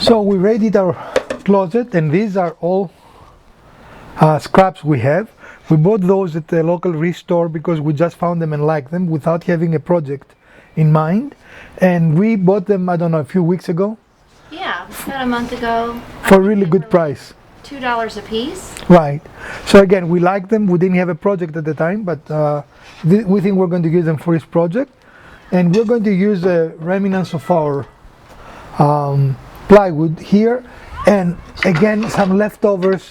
So we raided our closet, and these are all scraps we have. We bought those at the local restore because we just found them and liked them without having a project in mind. And we bought them, I don't know, a few weeks ago. Yeah, about a month ago. For a really good price. $2 a piece. Right. So again, we like them. We didn't have a project at the time, but we think we're going to use them for this project. And we're going to use the remnants of our plywood here. And again, some leftovers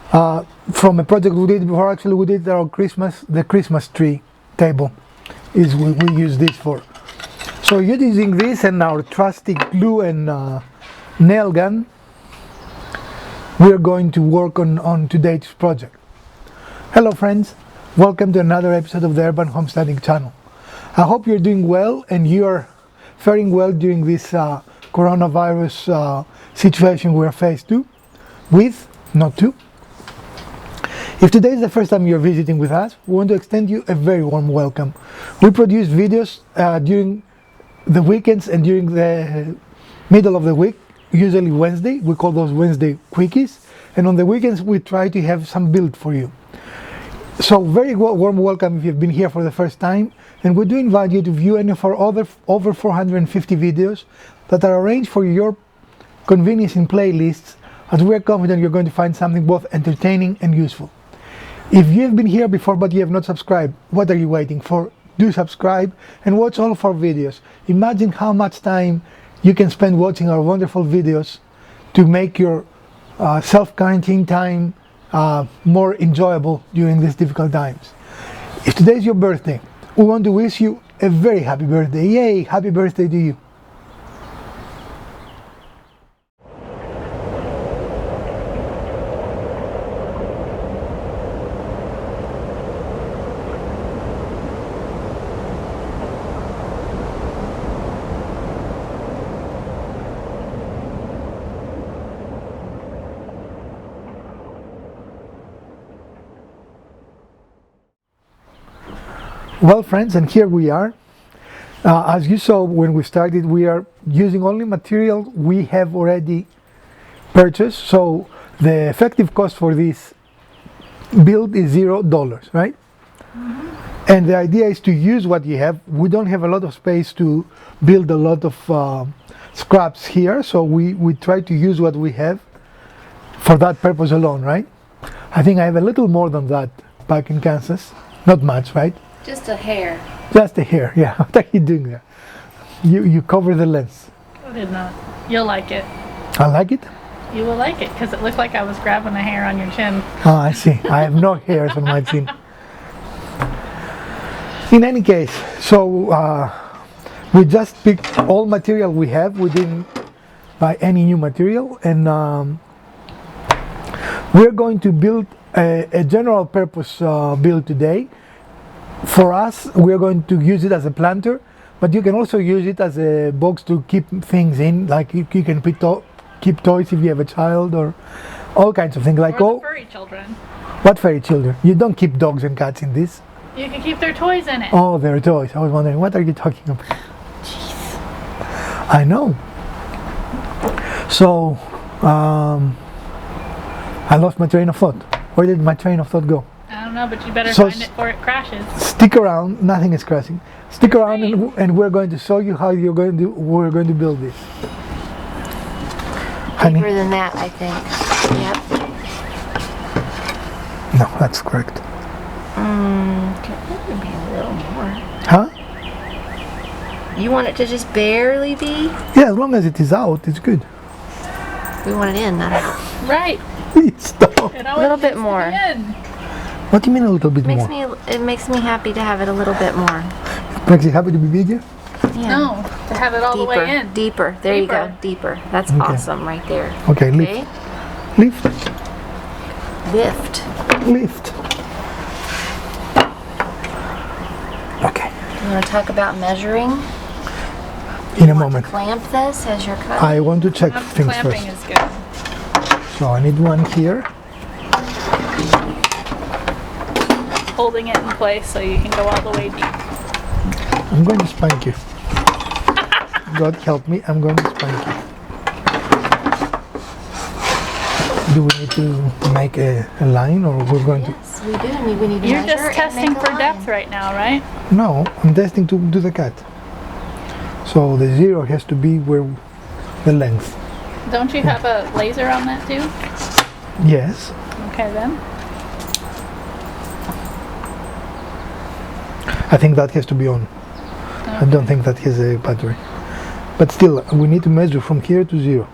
from a project we did before. Actually, we did our the Christmas tree table is we use this for. So using this and our trusty glue and nail gun, we're going to work on today's project. Hello friends, welcome to another episode of the Urban Homesteading channel. I hope you're doing well and you're faring well during this coronavirus situation we're faced with. If today is the first time you're visiting with us, we want to extend you a very warm welcome. We produce videos during the weekends and during the middle of the week, usually Wednesday. We call those Wednesday quickies. And on the weekends, we try to have some build for you. So very warm welcome if you've been here for the first time. And we do invite you to view any of our other over 450 videos that are arranged for your convenience in playlists, as we're confident you're going to find something both entertaining and useful. If you have been here before but you have not subscribed, what are you waiting for? Do subscribe and watch all of our videos. Imagine how much time you can spend watching our wonderful videos to make your self-quarantine time more enjoyable during these difficult times. If today is your birthday, we want to wish you a very happy birthday. Yay, happy birthday to you. Well friends, and here we are. As you saw when we started, we are using only material we have already purchased. So the effective cost for this build is $0, right? Mm-hmm. And the idea is to use what you have. We don't have a lot of space to build a lot of scraps here, so we try to use what we have for that purpose alone, right? I think I have a little more than that back in Kansas. Not much, right? Just a hair. Just a hair, yeah. What are you doing there? You cover the lens. I did not. You'll like it. I like it? You will like it because it looked like I was grabbing a hair on your chin. Oh, I see. I have no hairs on my chin. In any case, so we just picked all material we have. We didn't buy any new material, and we're going to build a general purpose build today. For us, we're going to use it as a planter, but you can also use it as a box to keep things in, like you can keep toys if you have a child, or all kinds of things. Like or the furry children. What furry children? You don't keep dogs and cats in this. You can keep their toys in it. Oh, their toys. I was wondering, what are you talking about? Jeez. I know. So, I lost my train of thought. Where did my train of thought go? I don't know, but you better find it before it crashes. Stick around. Nothing is crashing. Stick around, and we're going to show you how we're going to build this. Honey? Deeper than that, I think. Yep. No, that's correct. Could be a little more. Huh? You want it to just barely be? Yeah, as long as it is out, it's good. We want it in, not out. Right. Stop. A little bit more. What do you mean a little bit more? It makes me happy to have it a little bit more. Makes you happy to be bigger? Yeah. No, to have it all the way in. Deeper. There you go. Deeper. That's awesome right there. Okay, lift. Lift. Lift. Lift. Okay. You want to talk about measuring? In a moment. Clamp this as you're cutting? I want to check things Clamping first. is good. So I need one here. Holding it in place so you can go all the way deep. I'm going to spank you. God help me, I'm going to spank you. Do we need to make a line, or we're going Yes, we do. I mean, we need to You're measure just and testing make a for line. depth right now, right? to? No, I'm testing to do the cut. So the 0 has to be where the length. Don't you have a laser on that too? Yes. Okay then. I think that has to be on. I don't think that has a battery. But still, we need to measure from here to 0.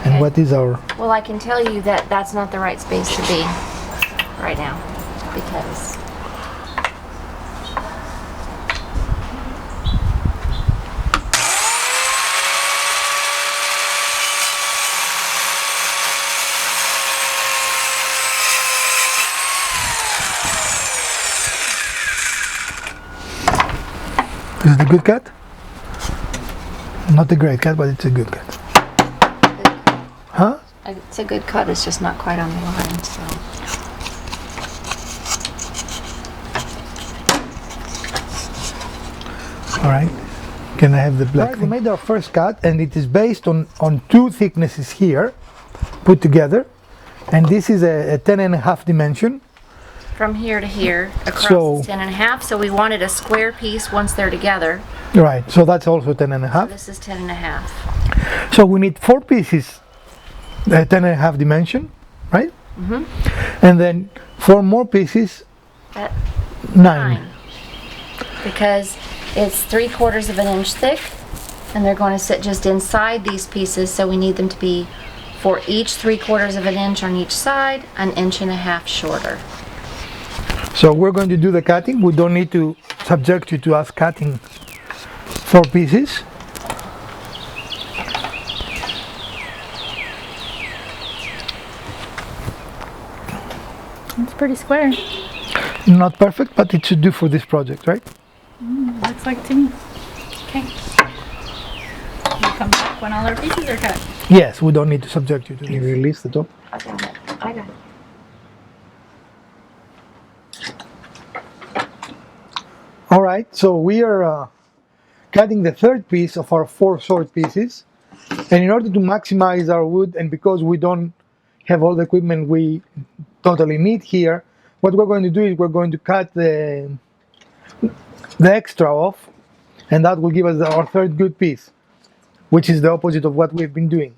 And Okay. what is our... Well, I can tell you that that's not the right space to be right now because Is it a good cut? Not a great cut, but it's a good cut. Huh? it's a good cut. It's just not quite on the line. So All right. Can I have the black? We made our first cut, and it is based on 2 thicknesses here put together. And this is a 10.5 dimension. from here to here across So- is 10.5. So we wanted a square piece once they're together. Right, so that's also 10.5. This is 10.5. So we need 4 pieces, 10.5 dimension, right? And then 4 more pieces, At 9. 9. Because it's 3/4 of an inch thick, and they're going to sit just inside these pieces. So we need them to be, for each 3/4 of an inch on each side, 1.5 inches shorter. So we're going to do the cutting. We don't need to subject you to us cutting 4 pieces. It's pretty square. Not perfect, but it should do for this project, right? Looks like to me. Okay. We'll come back when all our pieces are cut. Yes, we don't need to subject you to this. Release the top. I got it. I got it. All right, so we are cutting the 3rd piece of our 4 short pieces. And in order to maximize our wood, and because we don't have all the equipment we totally need here, what we're going to do is we're going to cut the extra off, and that will give us our 3rd good piece, which is the opposite of what we've been doing.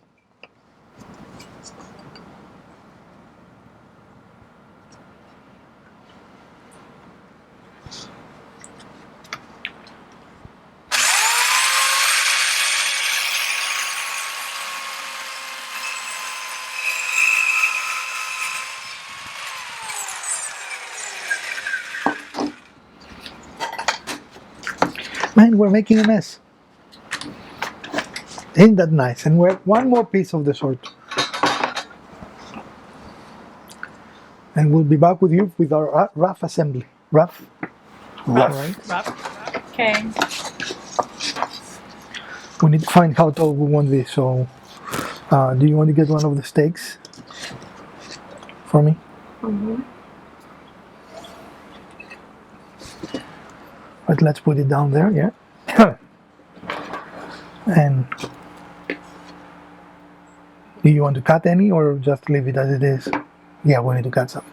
Man, we're making a mess. Ain't that nice? And we have 1 more piece of the sort. And we'll be back with you with our rough assembly. Rough? Rough. Right. Rough. Okay. We need to find how tall we want this. So, do you want to get one of the stakes for me? But let's put it down there, yeah. And do you want to cut any, or just leave it as it is? Yeah, we need to cut some.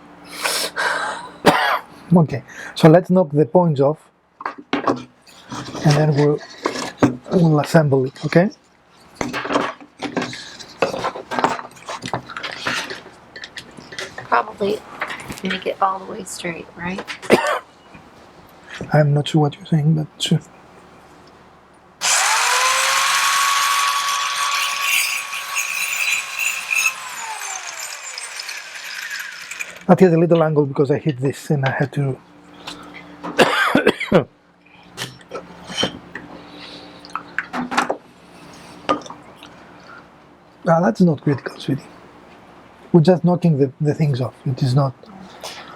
Okay, so let's knock the points off, and then we'll assemble it. Okay. Probably make it all the way straight, right? I'm not sure what you're saying, but sure. That has a little angle because I hit this and I had to. That's not critical, sweetie. We're just knocking the things off. It is not.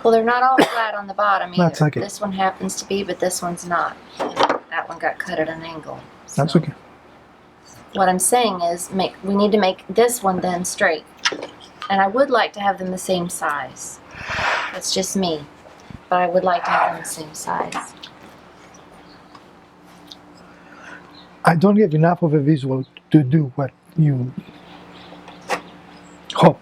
Well, they're not all flat on the bottom either. That's okay. This one happens to be, but this one's not. That one got cut at an angle. That's So okay. What I'm saying is, we need to make this one then straight. And I would like to have them the same size. That's just me. But I would like to have them the same size. I don't have enough of a visual to do what you Hope.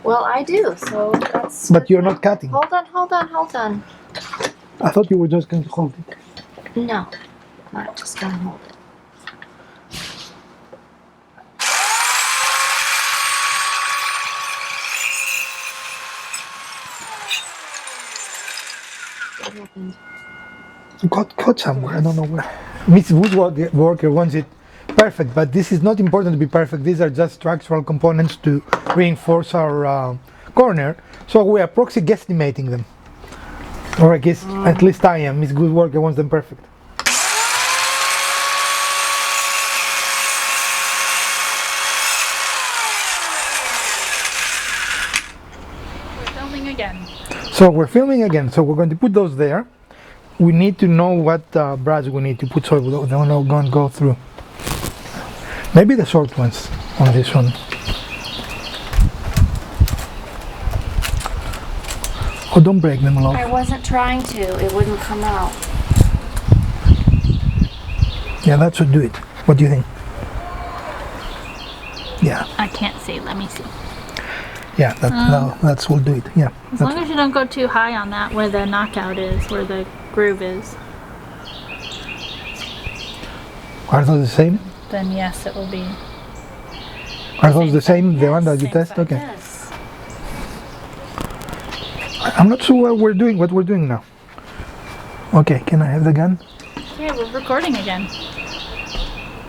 Well, I do, so that's... But you're not cutting. Hold on, hold on, hold on. I thought you were just going to hold it. No, not just gonna hold it. What happened? Cut somewhere. I don't know where. Mrs. Woodworker wants it perfect, but this is not important to be perfect. These are just structural components to reinforce our corner. So we are proxy guesstimating them. Or I guess at least I am. Miss Woodworker wants them perfect. We're filming again. So we're filming again. So we're going to put those there. We need to know what brass we need to put so we don't go through. Maybe the short ones on this one. Oh, don't break them, love. I wasn't trying to. It wouldn't come out. Yeah, that should do it. What do you think? Yeah, I can't see. Let me see. yeah, that will do it. Yeah. As long as you don't go too high on that where the knockout is, where the groove is, Are those the same? then yes, it will be. Are those the same? The one that you same test? size. Okay. Yes. I'm not sure what we're doing now. Okay, can I have the gun? Yeah, we're recording again.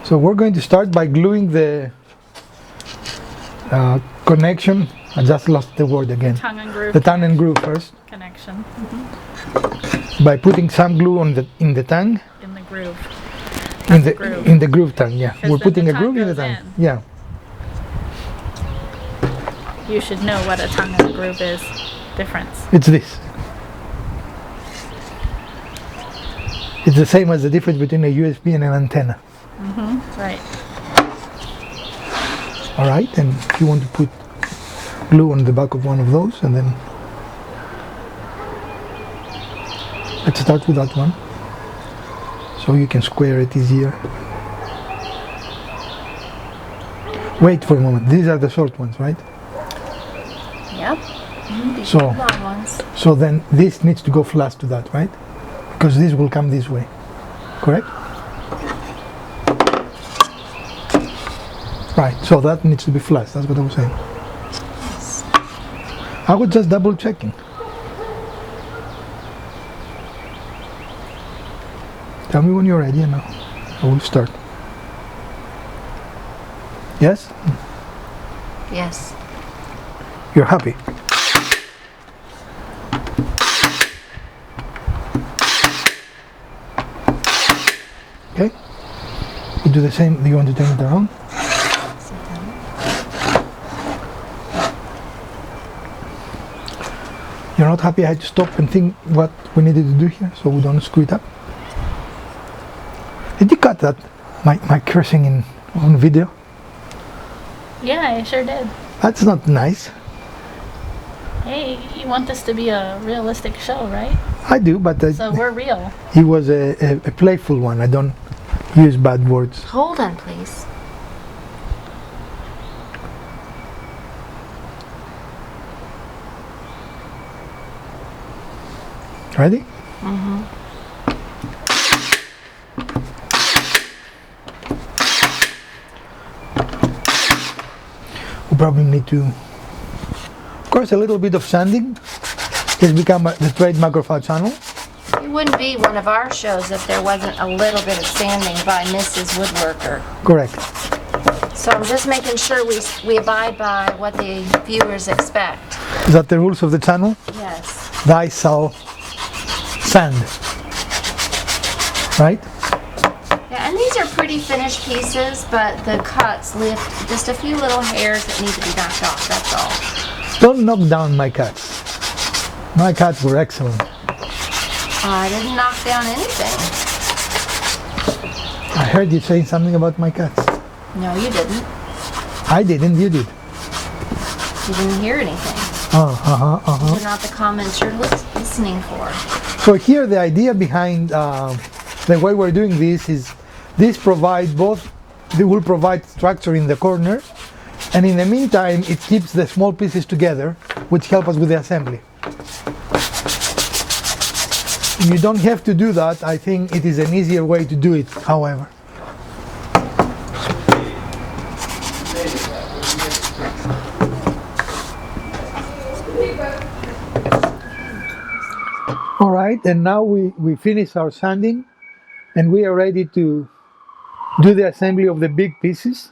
So we're going to start by gluing the connection. I just lost the word again. Tongue and groove The tongue and groove first connection by putting some glue on in the tongue. in the groove. In That's the a groove. in the groove tongue, yeah. 'Cause We're then putting the a groove tongue in the goes tongue. in. Yeah. You should know what a tongue and a groove is. Difference. It's this. It's the same as the difference between a USB and an antenna. Right. Alright, and if you want to put glue on the back of one of those, and then let's start with that one so you can square it easier. Wait for a moment, these are the short ones, right? Yep. These So- are the long ones. So then this needs to go flush to that, right? Because this will come this way, correct? Right, so that needs to be flush, that's what I was saying. I was just double checking. Tell me when you're ready and I will start. Yes? Yes. You're happy? Okay. You do the same. Do you want to turn it around? You're not happy? I had to stop and think what we needed to do here so we don't screw it up. Did you cut that? My cursing on video? Yeah, I sure did. That's not nice. Hey, you want this to be a realistic show, right? I do, but So we're real. he was a playful one. I don't use bad words. Hold on, please. Ready? We probably need to, of course, a little bit of sanding. It's become the trademark of our channel. It wouldn't be one of our shows if there wasn't a little bit of sanding by Mrs. Woodworker. Correct. So I'm just making sure we abide by what the viewers expect. Is that the rules of the channel? Yes. Thy shall sand. Right? Yeah, and these are pretty finished pieces, but the cuts lift just a few little hairs that need to be knocked off, that's all. Don't knock down my cuts. My cuts were excellent. I didn't knock down anything. I heard you saying something about my cuts. No, you didn't. I didn't, you did. You didn't hear anything. They're not the comments you're listening for. So here the idea behind the way we're doing this is this provide both, they will provide structure in the corner And in the meantime, it keeps the small pieces together, which help us with the assembly. You don't have to do that. I think it is an easier way to do it, however. All right, and now we finish our sanding and we are ready to do the assembly of the big pieces.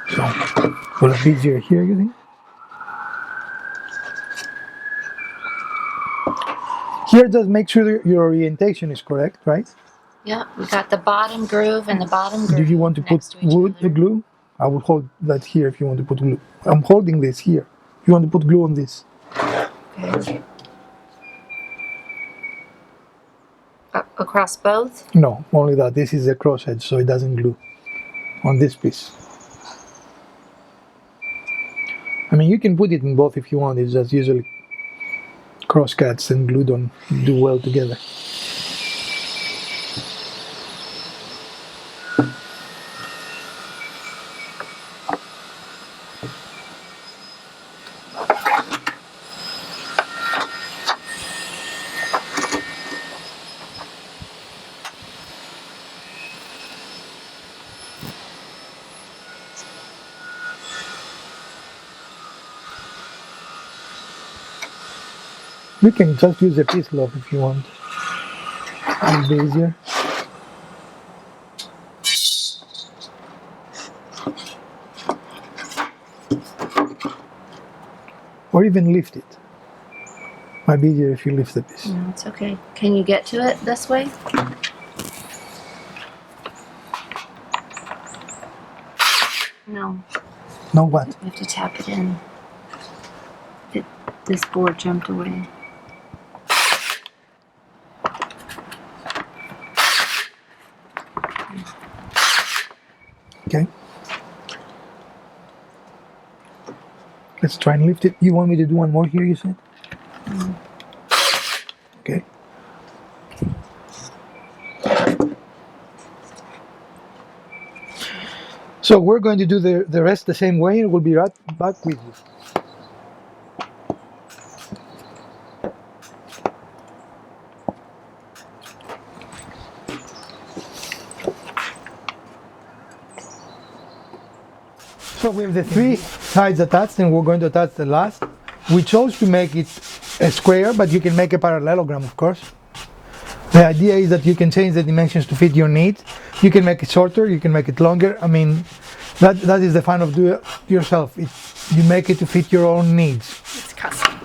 So, will it be easier here, you think? Here, just make sure that your orientation is correct, right? Yep, we got the bottom groove and the bottom groove. Do you want to put next to each wood other. glue? I will hold that here if you want to put glue. I'm holding this here. You want to put glue on this? Okay. Across both? No, only that. This is a cross edge, so it doesn't glue on this piece. I mean, you can put it in both if you want. It's just usually cross cuts and glue don't do well together. You can just use a piece lock if you want. It'll be easier. Or even lift it. Might be easier if you lift the piece. No, it's okay. Can you get to it this way? No, No what? we have to tap it in. This board jumped away. Okay. Let's try and lift it. You want me to do one more here, you said? Okay. So we're going to do the rest the same way and we'll be right back with you. So we have the three sides attached and we're going to attach the last. We chose to make it a square, but you can make a parallelogram, of course. The idea is that you can change the dimensions to fit your needs. You can make it shorter, you can make it longer. I mean, that is the fun of do it yourself. You make it to fit your own needs. It's custom.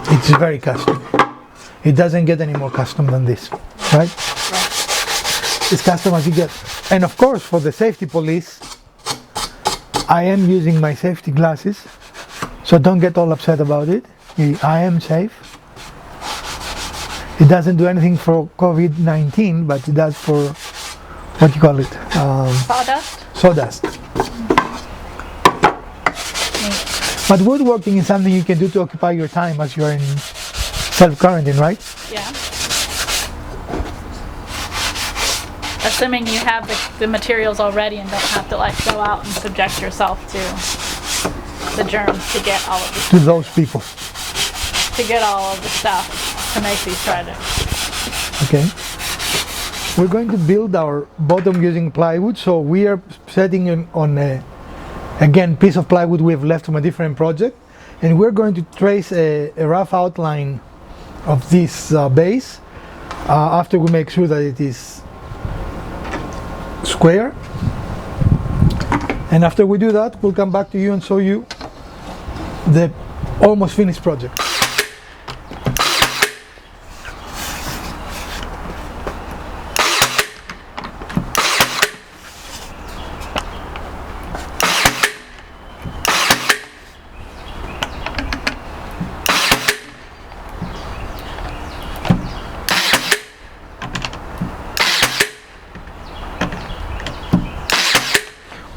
It's very custom. It doesn't get any more custom than this, right? It's custom as you get. And of course, for the safety police, I am using my safety glasses, so don't get all upset about it. I am safe. It doesn't do anything for COVID-19, but it does for, what do you call it? Sawdust? Sawdust. But woodworking is something you can do to occupy your time as you're in self-quarantine, right? Yeah. Assuming you have the materials already and don't have to like go out and subject yourself to the germs to get all of the To those people. stuff to make these projects. Okay. We're going to build our bottom using plywood, so we are setting on a, again, piece of plywood we have left from a different project, and we're going to trace a rough outline of this base after we make sure that it is square. And after we do that, we'll come back to you and show you the almost finished project.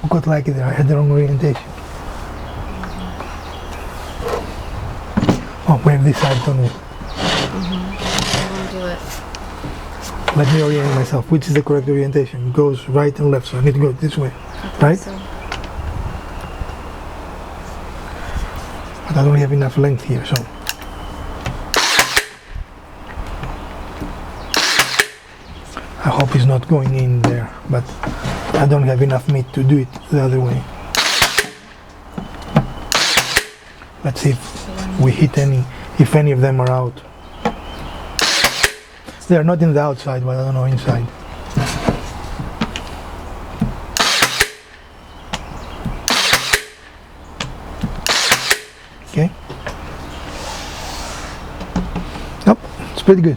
Got like it there, I had the wrong orientation. Oh, we have this side, don't we? I want to do it. Let me orient myself. Which is the correct orientation? It goes right and left, so I need to go this way, I think right? so. But I don't have enough length here, so. I hope it's not going in there, but I don't have enough meat to do it the other way. Let's see if we hit any, if any of them are out. They are not in the outside, but I don't know inside. Okay. Nope, it's pretty good.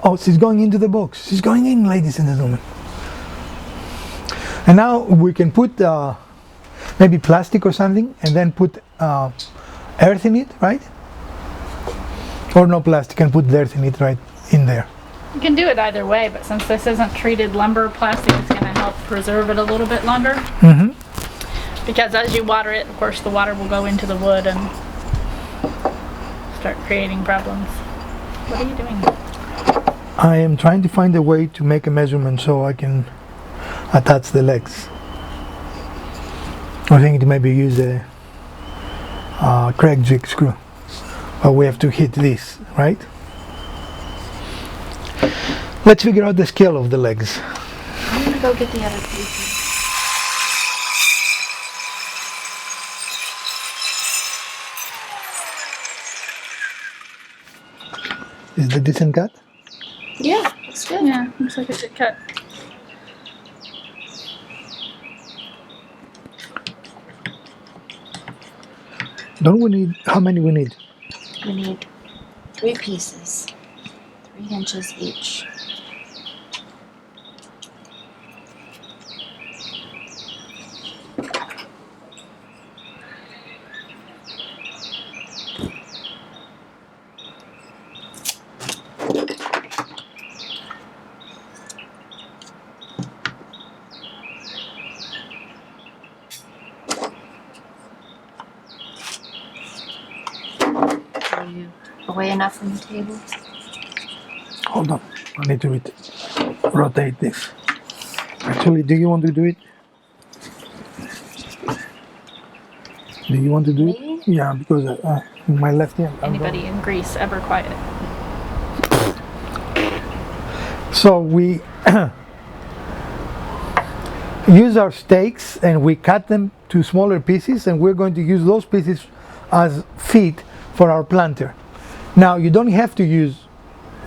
Oh, she's going into the box. She's going in, ladies and gentlemen. And now we can put maybe plastic or something, and then put earth in it, right? Or no plastic, and put the earth in it right in there. You can do it either way, but since this isn't treated lumber, plastic is going to help preserve it a little bit longer. Mm-hmm. Because as you water it, of course, the water will go into the wood and start creating problems. What are you doing? I am trying to find a way to make a measurement so I can attach the legs. I think to maybe use a Craig jig screw, but we have to hit this, right? Let's figure out the scale of the legs. I'm gonna go get the other pieces. Is the decent cut? Yeah, it's good. Yeah, looks like a good cut. Don't we need, how many we need? We need 3 pieces, 3 inches each. Are you away enough from the table? Hold on, I need to rotate this. Actually, do you want to do it? Do you want to do Me? it? Yeah, because my left hand. Anybody in Greece ever quiet? So we use our steaks and we cut them to smaller pieces, and we're going to use those pieces as feet for our planter. Now you don't have to use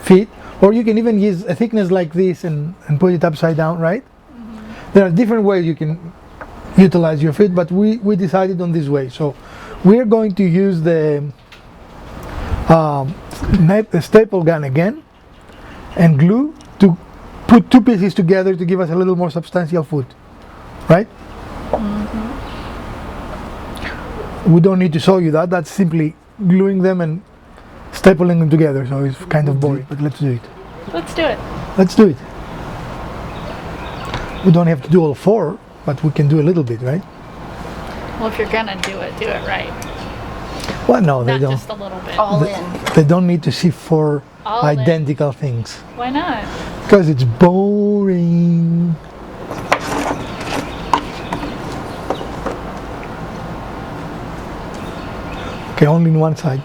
feet, or you can even use a thickness like this and put it upside down, right? Mm-hmm. There are different ways you can utilize your feet, but we decided on this way. So we're going to use the staple gun again and glue to put 2 pieces together to give us a little more substantial foot, right? Mm-hmm. We don't need to show you that. That's simply gluing them and stapling them together. So it's kind of boring, but let's do it. Let's do it. Let's do it. We don't have to do all 4, but we can do a little bit, right? Well, if you're gonna do it right. Well, no, they Not don't. just a little bit. All in. They don't need to see 4 All in. identical things Why not? because it's boring. Okay, only in one side.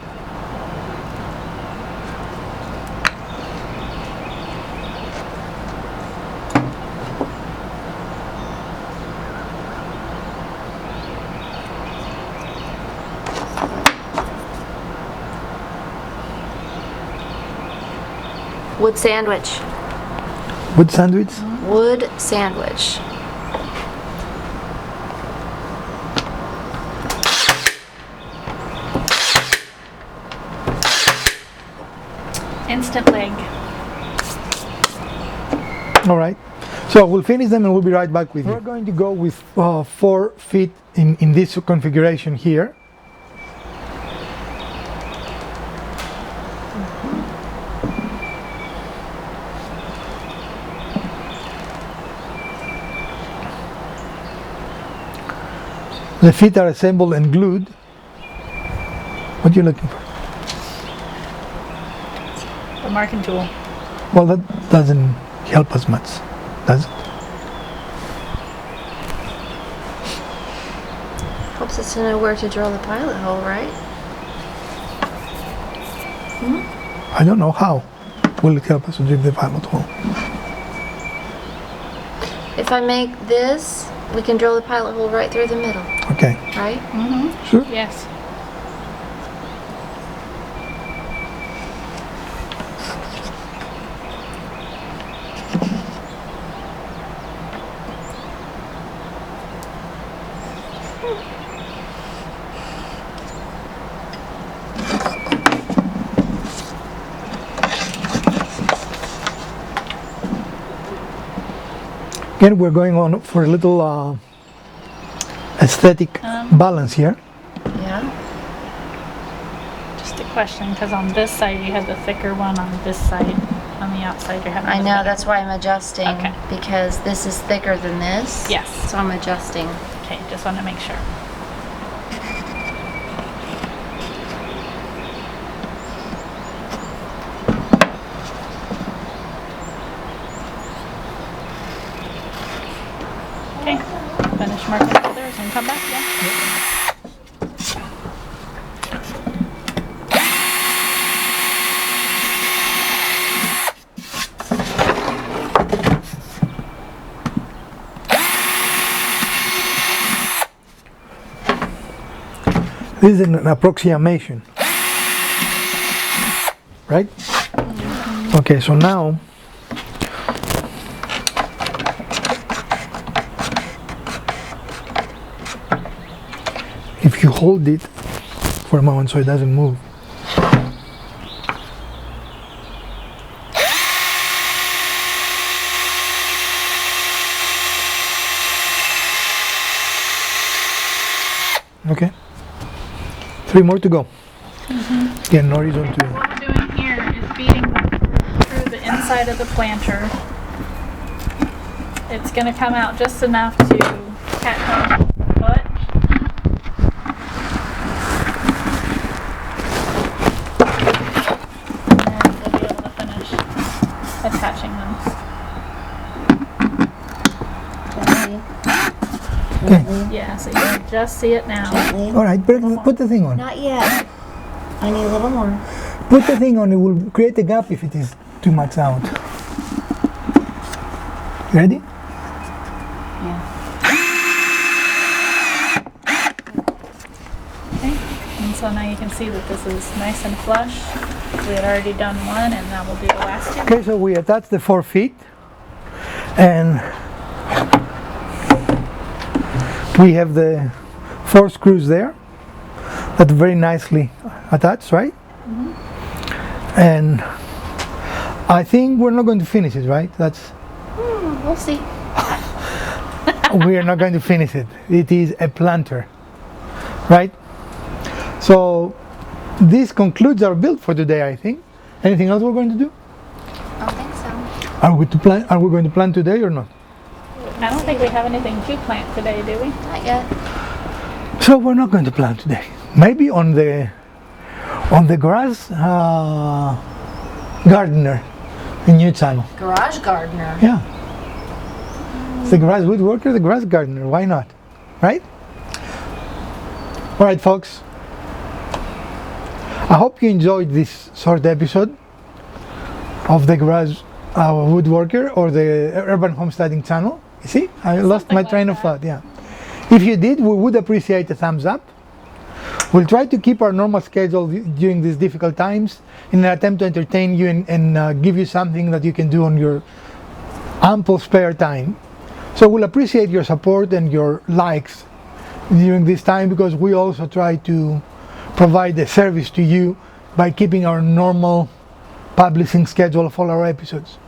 Wood sandwich. Wood sandwich? Wood sandwich. Instant leg. All right. So we'll finish them and we'll be right back with you. We're going to go with 4 feet in this configuration here. The feet are assembled and glued. What are you looking for? The marking tool. Well, that doesn't help us much, does it? Hold helps us to know where to drill the pilot hole, right? I don't know how will it help us to drill the pilot hole. If I make this, we can drill the pilot hole right through the middle, Okay, right? sure. Yes. Again, we're going on for a little aesthetic balance here. Yeah. Just a question, because on this side you have the thicker one, on this side, on the outside you're having I the know, thinner. that's why I'm adjusting. Okay. Because this is thicker than this. Yes. So I'm adjusting. Okay, just want to make sure. Okay, finish marking the others and come back, yeah? This is an approximation, right? Okay, so now if you hold it for a moment so it doesn't move. Okay. 3 more to go. Again, horizon to. What I'm doing here is feeding through the inside of the planter. It's going to come out just enough to catch on the foot. And we'll be able to finish attaching them. Okay. Yeah, so you can just see it now. All right, put the thing on. Not yet. I need a little more. Put the thing on. It will create a gap if it is too much out. Ready? Yeah. Okay, and so now you can see that this is nice and flush. We had already done one, and now we'll do the last two. Okay, so we attach the 4 feet and we have the 4 screws there that very nicely attached, right? And I think we're not going to finish it, right? That's We'll see. we are not going to finish it. It is a planter, right? So this concludes our build for today, I think. Anything else we're going to do? I don't think so. Are we going to plant today or not? I don't think we have anything to plant today, do we? Not yet. So we're not going to plant today. Maybe on the grass gardener, a new channel. Garage gardener. Yeah. It's the grass woodworker, the grass gardener. Why not? Right? All right, folks. I hope you enjoyed this short episode of the garage woodworker or the urban homesteading channel. You see, I lost my like train of that. thought. Yeah. If you did, we would appreciate a thumbs up. We'll try to keep our normal schedule during these difficult times in an attempt to entertain you and give you something that you can do on your ample spare time. So we'll appreciate your support and your likes during this time, because we also try to provide a service to you by keeping our normal publishing schedule of all our episodes.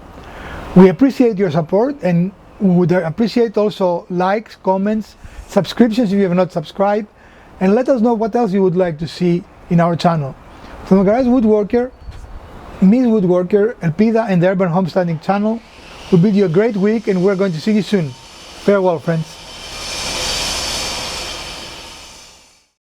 We appreciate your support, and we would appreciate also likes, comments, subscriptions if you have not subscribed, and let us know what else you would like to see in our channel. From the Garage Woodworker, Miss Woodworker, Elpida, and the Urban Homesteading channel, we bid you a great week, and we're going to see you soon. Farewell, friends.